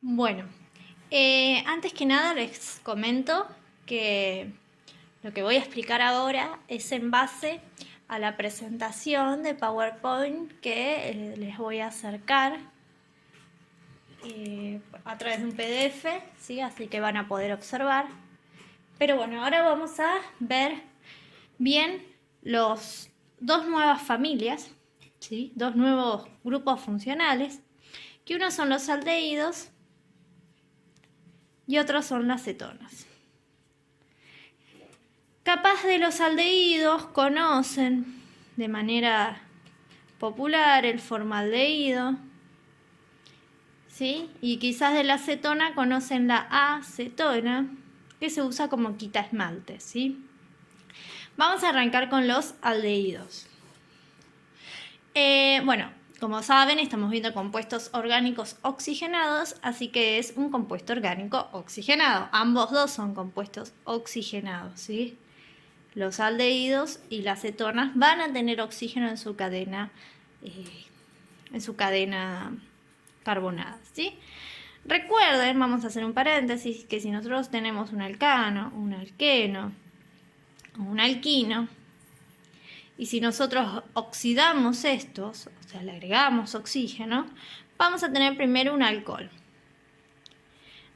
Bueno, antes que nada les comento que lo que voy a explicar ahora es en base a la presentación de PowerPoint que les voy a acercar a través de un PDF, ¿sí? Así que van a poder observar. Pero bueno, ahora vamos a ver bien los dos nuevas familias, ¿sí? Dos nuevos grupos funcionales, que uno son los aldehídos y otros son las cetonas. Capaz de los aldehídos conocen de manera popular el formaldehído, ¿sí? Y quizás de la cetona conocen la acetona, que se usa como quita esmalte, ¿sí? Vamos a arrancar con los aldehídos. Bueno, como saben, estamos viendo compuestos orgánicos oxigenados, así que es un compuesto orgánico oxigenado. Ambos dos son compuestos oxigenados, ¿sí? Los aldehídos y las cetonas van a tener oxígeno en su cadena carbonada, ¿sí? Recuerden, vamos a hacer un paréntesis, que si nosotros tenemos un alcano, un alqueno o un alquino, y si nosotros oxidamos estos, o sea, le agregamos oxígeno, vamos a tener primero un alcohol.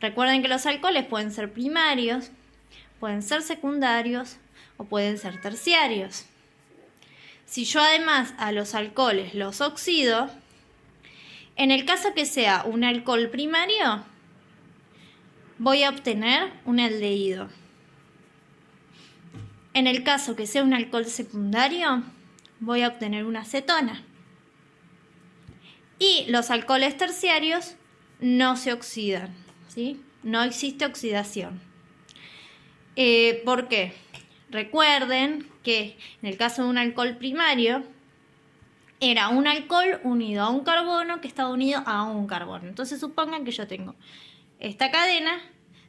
Recuerden que los alcoholes pueden ser primarios, pueden ser secundarios o pueden ser terciarios. Si yo además a los alcoholes los oxido, en el caso que sea un alcohol primario, voy a obtener un aldehído. En el caso que sea un alcohol secundario, voy a obtener una cetona. Y los alcoholes terciarios no se oxidan, ¿sí? No existe oxidación. ¿Por qué? Recuerden que en el caso de un alcohol primario, era un alcohol unido a un carbono que estaba unido a un carbono. Entonces supongan que yo tengo esta cadena,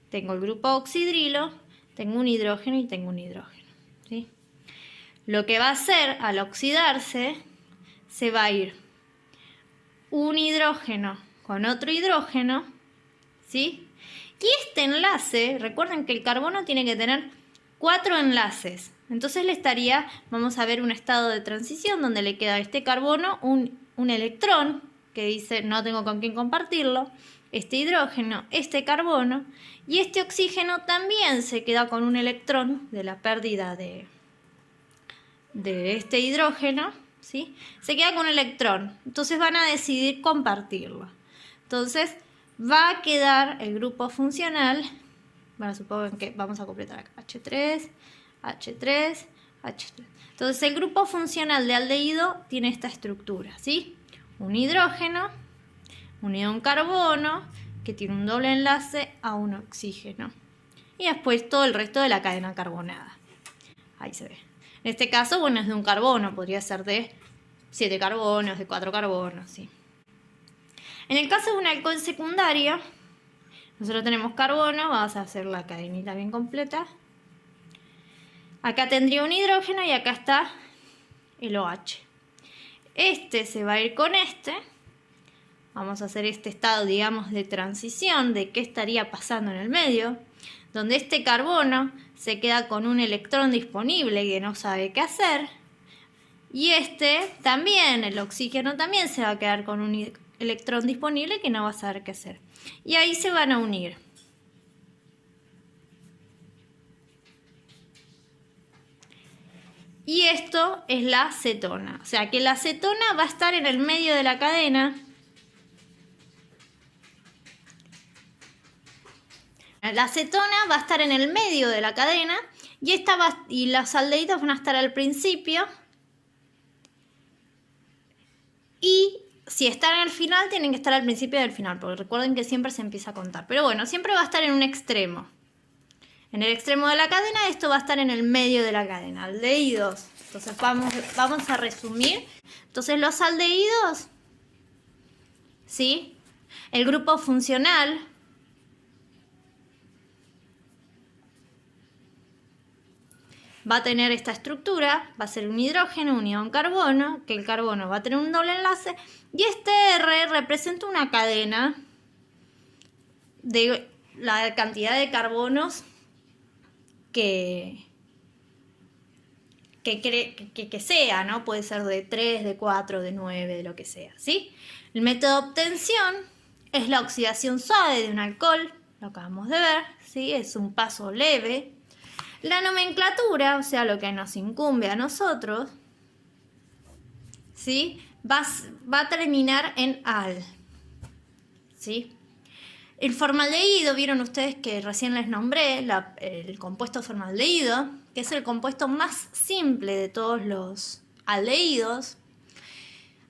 tengo el grupo oxidrilo, tengo un hidrógeno y tengo un hidrógeno, ¿sí? Lo que va a hacer al oxidarse, se va a ir un hidrógeno con otro hidrógeno, ¿sí? Y este enlace, recuerden que el carbono tiene que tener 4 enlaces. Entonces le estaría, vamos a ver un estado de transición donde le queda a este carbono un electrón que dice no tengo con quién compartirlo, este hidrógeno, este carbono, y este oxígeno también se queda con un electrón de la pérdida de este hidrógeno, ¿sí? Se queda con un electrón. Entonces van a decidir compartirlo. Entonces va a quedar el grupo funcional. Bueno, supongo que vamos a completar acá H3, H3, H3. Entonces el grupo funcional de aldehído tiene esta estructura, ¿sí? Un hidrógeno unido a un carbono que tiene un doble enlace a un oxígeno. Y después todo el resto de la cadena carbonada. Ahí se ve. En este caso, bueno, es de un carbono, podría ser de 7 carbonos, de 4 carbonos, ¿sí? En el caso de un alcohol secundario, nosotros tenemos carbono, vamos a hacer la cadenita bien completa. Acá tendría un hidrógeno y acá está el OH. Este se va a ir con este. Vamos a hacer este estado, digamos, de transición de qué estaría pasando en el medio, donde este carbono se queda con un electrón disponible que no sabe qué hacer. Y este también, el oxígeno también se va a quedar con un electrón disponible que no va a saber qué hacer. Y ahí se van a unir. Y esto es la cetona. O sea que la cetona va a estar en el medio de la cadena. La cetona va a estar en el medio de la cadena y los aldehídos van a estar al principio. Y si están al final, tienen que estar al principio del final, porque recuerden que siempre se empieza a contar. Pero bueno, siempre va a estar en un extremo. En el extremo de la cadena, esto va a estar en el medio de la cadena. Aldehídos. Entonces vamos a resumir. Entonces los aldehídos, ¿sí? El grupo funcional va a tener esta estructura, va a ser un hidrógeno unido a un carbono, que el carbono va a tener un doble enlace, y este R representa una cadena de la cantidad de carbonos que sea, ¿no? Puede ser de 3, de 4, de 9, de lo que sea, ¿sí? El método de obtención es la oxidación suave de un alcohol, lo acabamos de ver, ¿sí? Es un paso leve. La nomenclatura, o sea, lo que nos incumbe a nosotros, ¿sí? Va a terminar en al, ¿sí? El formaldehído, vieron ustedes que recién les nombré, el compuesto formaldehído, que es el compuesto más simple de todos los aldehídos.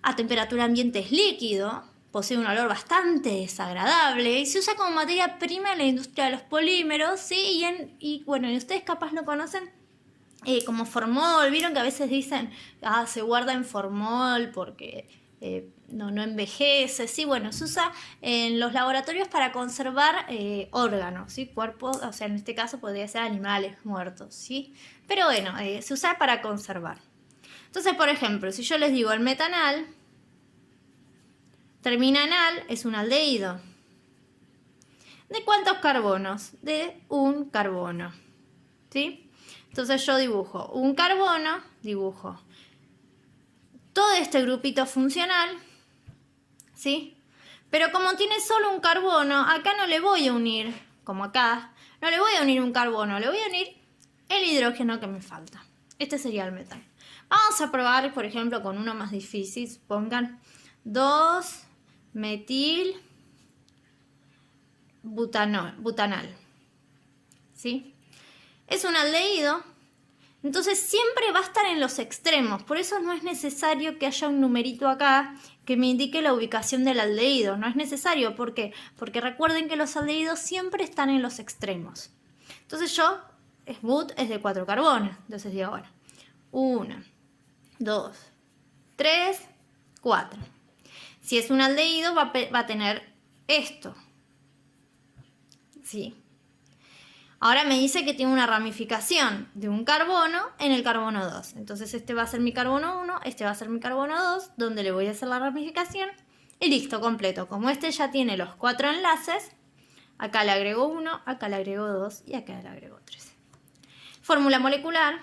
A temperatura ambiente es líquido, posee un olor bastante desagradable y se usa como materia prima en la industria de los polímeros, ¿sí? Y bueno, y ustedes capaz lo conocen como formol. Vieron que a veces dicen, se guarda en formol porque no envejece, sí, bueno, se usa en los laboratorios para conservar órganos, ¿sí? Cuerpos, o sea, en este caso podría ser animales muertos, ¿sí? Pero bueno, se usa para conservar. Entonces, por ejemplo, si yo les digo el metanal, termina en al, es un aldehído. ¿De cuántos carbonos? De un carbono, ¿sí? Entonces yo dibujo un carbono, dibujo todo este grupito funcional, ¿sí? Pero como tiene solo un carbono, acá no le voy a unir, como acá, no le voy a unir un carbono, le voy a unir el hidrógeno que me falta. Este sería el metano. Vamos a probar, por ejemplo, con uno más difícil, supongan 2-metil butanal, ¿sí? Es un aldehído. Entonces siempre va a estar en los extremos, por eso no es necesario que haya un numerito acá que me indique la ubicación del aldehído. No es necesario, ¿por qué? Porque recuerden que los aldehídos siempre están en los extremos. Entonces but es de 4 carbonos. Entonces digo ahora, 1, 2, 3, 4. Si es un aldehído va a tener esto, ¿sí? Ahora me dice que tiene una ramificación de un carbono en el carbono 2. Entonces este va a ser mi carbono 1, este va a ser mi carbono 2, donde le voy a hacer la ramificación. Y listo, completo. Como este ya tiene los 4 enlaces, acá le agrego 1, acá le agrego 2 y acá le agrego 3. Fórmula molecular.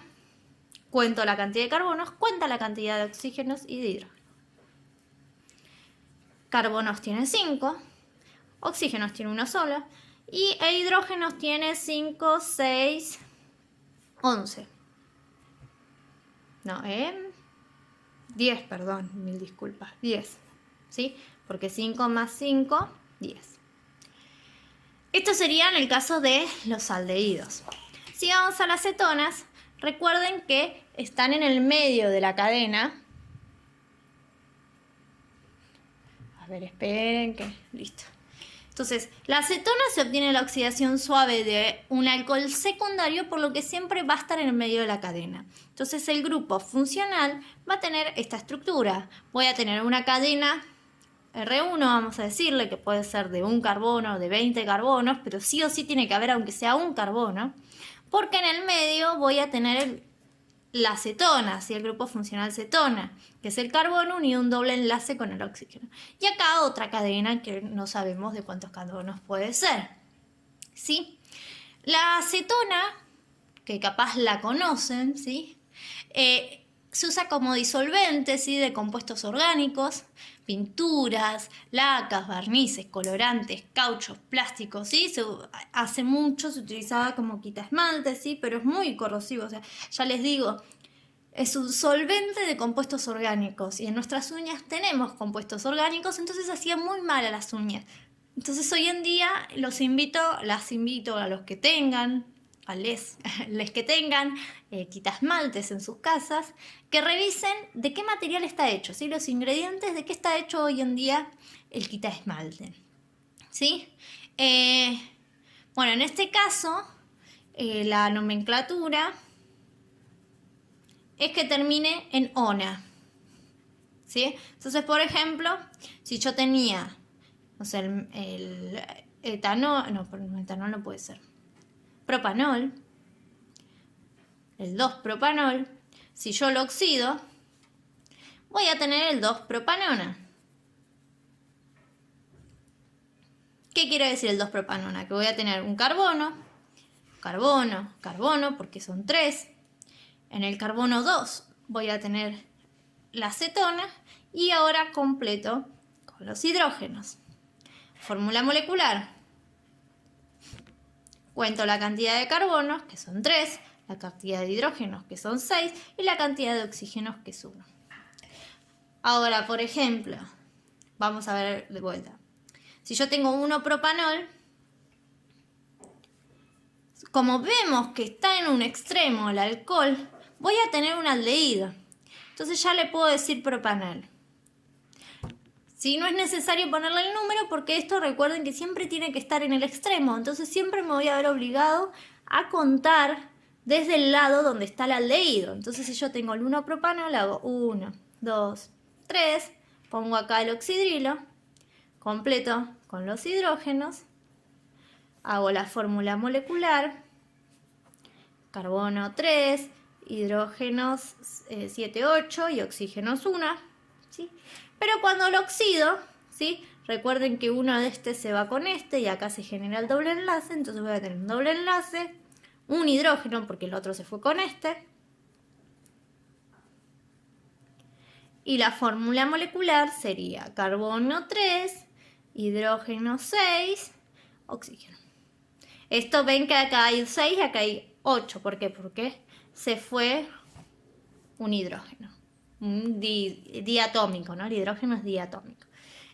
Cuento la cantidad de carbonos, cuenta la cantidad de oxígenos y de hidrógenos. Carbonos tiene 5, oxígenos tiene uno solo. Y hidrógenos tiene 5, 6, 11. No, 10, perdón, mil disculpas. 10, ¿sí? Porque 5 más 5, 10. Esto sería en el caso de los aldehídos. Si vamos a las cetonas, recuerden que están en el medio de la cadena. A ver, esperen que... Listo. Entonces, la acetona se obtiene la oxidación suave de un alcohol secundario, por lo que siempre va a estar en el medio de la cadena. Entonces, el grupo funcional va a tener esta estructura. Voy a tener una cadena R1, vamos a decirle, que puede ser de un carbono, de 20 carbonos, pero sí o sí tiene que haber, aunque sea un carbono, porque en el medio voy a tener la cetona, ¿sí? El grupo funcional cetona, que es el carbono unido a un doble enlace con el oxígeno. Y acá otra cadena que no sabemos de cuántos carbonos puede ser, ¿sí? La acetona, que capaz la conocen, ¿sí? Se usa como disolvente, ¿sí? De compuestos orgánicos, pinturas, lacas, barnices, colorantes, cauchos, plásticos, ¿sí? Hace mucho se utilizaba como quita esmalte, ¿sí? Pero es muy corrosivo, o sea, ya les digo, es un solvente de compuestos orgánicos y en nuestras uñas tenemos compuestos orgánicos, entonces hacía muy mal a las uñas. Entonces hoy en día las invito a los que tengan, a les que tengan quitasmaltes en sus casas, que revisen de qué material está hecho, ¿sí? Los ingredientes de qué está hecho hoy en día el quitasmalte, ¿sí? Bueno, en este caso, la nomenclatura es que termine en ona, ¿sí? Entonces, por ejemplo, si yo tenía, no sé, el etanol, no, etanol no puede ser, propanol, el 2-propanol, si yo lo oxido, voy a tener el 2-propanona, que ¿Qué quiere decir el 2-propanona? Que voy a tener un carbono, carbono, carbono, porque son 3. En el carbono 2 voy a tener la acetona y ahora completo con los hidrógenos. Fórmula molecular. Cuento la cantidad de carbonos, que son 3, la cantidad de hidrógenos, que son 6, y la cantidad de oxígenos, que es 1. Ahora, por ejemplo, vamos a ver de vuelta. Si yo tengo 1-propanol, como vemos que está en un extremo el alcohol, voy a tener un aldehído. Entonces ya le puedo decir propanol. Si no es necesario ponerle el número porque esto recuerden que siempre tiene que estar en el extremo. Entonces siempre me voy a ver obligado a contar desde el lado donde está el aldehído. Entonces si yo tengo el 1-propanol hago 1, 2, 3. Pongo acá el oxidrilo. Completo con los hidrógenos. Hago la fórmula molecular. Carbono 3, hidrógenos 7, 8 y oxígenos 1. ¿Sí? Pero cuando lo oxido, ¿sí? Recuerden que uno de este se va con este y acá se genera el doble enlace. Entonces voy a tener un doble enlace, un hidrógeno porque el otro se fue con este. Y la fórmula molecular sería carbono 3, hidrógeno 6, oxígeno. Esto ven que acá hay 6 y acá hay 8. ¿Por qué? Porque se fue un hidrógeno. Un diatómico, ¿no? El hidrógeno es diatómico.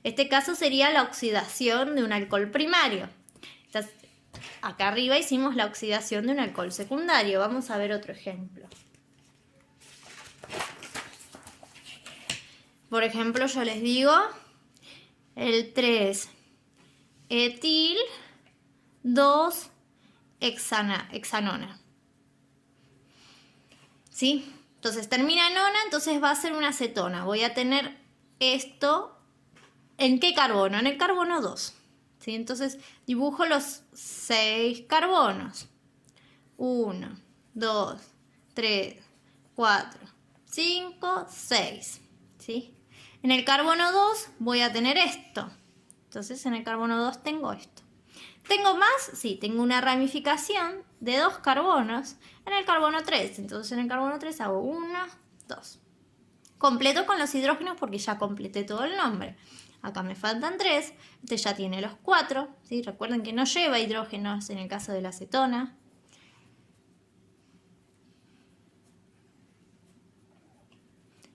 Este caso sería la oxidación de un alcohol primario. Entonces, acá arriba hicimos la oxidación de un alcohol secundario. Vamos a ver otro ejemplo. Por ejemplo, yo les digo el 3-etil 2-hexanona. ¿Sí? Entonces termina en ona, entonces va a ser una acetona. Voy a tener esto. ¿En qué carbono? En el carbono 2. ¿Sí? Entonces dibujo los 6 carbonos. 1, 2, 3, 4, 5, 6. ¿Sí? En el carbono 2 voy a tener esto. Entonces en el carbono 2 tengo esto. ¿Tengo más? Sí, tengo una ramificación de 2 carbonos en el carbono 3. Entonces en el carbono 3 hago 1, 2. Completo con los hidrógenos porque ya completé todo el nombre. Acá me faltan 3. Este ya tiene los 4. ¿Sí? Recuerden que no lleva hidrógenos en el caso de la acetona.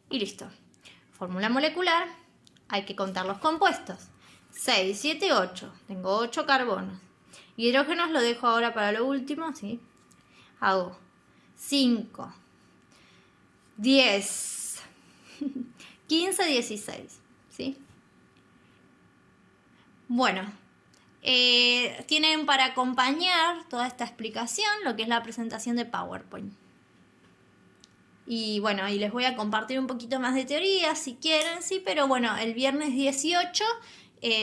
Y listo. Fórmula molecular. Hay que contar los compuestos. 6, 7, 8. Tengo 8 carbonos. Hidrógenos lo dejo ahora para lo último, ¿sí? Hago 5, 10, 15, 16, ¿sí? Bueno, tienen para acompañar toda esta explicación lo que es la presentación de PowerPoint. Y bueno, y les voy a compartir un poquito más de teoría si quieren, sí, pero bueno, el viernes 18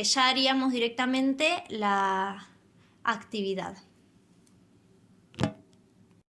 ya haríamos directamente la actividad.